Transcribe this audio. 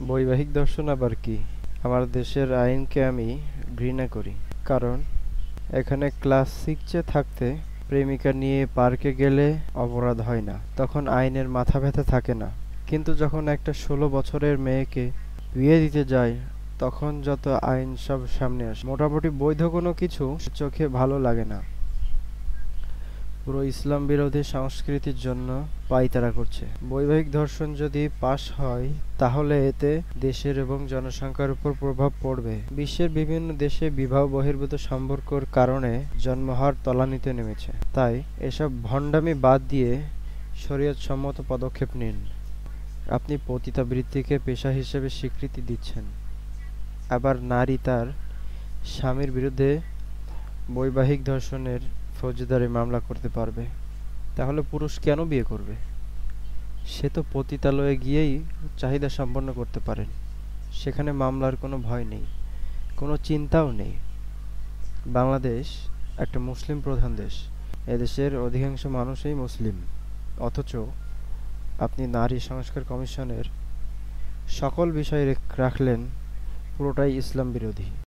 বৈবাহিক দর্শন আবার কি? আমার দেশের আইনকে আমি ঘৃণা করি। কারণ এখানে ক্লাস সিক্সে থাকতে প্রেমিকা নিয়ে পার্কে গেলে অপরাধ হয় না, তখন আইনের মাথা ব্যথা থাকে না। কিন্তু যখন একটা ১৬ বছরের মেয়েকে বিয়ে দিতে যায়, তখন যত আইন সব সামনে আসে। মোটামুটি বৈধ কোনো কিছু চোখে ভালো লাগে না। পুরো ইসলাম বিরোধী সংস্কৃতির জন্য পায়তারা করছে। বৈবাহিক ধর্ষণ যদি পাশ হয়, তাহলে এতে দেশের এবং জনসংখ্যার উপর প্রভাব পড়বে। বিশ্বের বিভিন্ন দেশে বিবাহ বহির্ভূত সম্পর্কের কারণে জন্মহার তলানিতে নেমেছে। তাই এসব ভণ্ডামি বাদ দিয়ে শরীয়তসম্মত পদক্ষেপ নিন। আপনি পতিতাবৃত্তিকে পেশা হিসেবে স্বীকৃতি দিচ্ছেন, আবার নারী তার স্বামীর বিরুদ্ধে বৈবাহিক ধর্ষণের ফৌজদারি মামলা করতে পারবে। তাহলে পুরুষ কেন বিয়ে করবে? সে তো পতিতালয়ে গিয়েই চাহিদা সম্পন্ন করতে পারেন। সেখানে মামলার কোনো ভয় নেই, কোনো চিন্তাও নেই। বাংলাদেশ একটা মুসলিম প্রধান দেশ। এদেশের অধিকাংশ মানুষই মুসলিম। অথচ আপনি নারী সংস্কার কমিশনের সকল বিষয় রাখলেন পুরোটাই ইসলাম বিরোধী।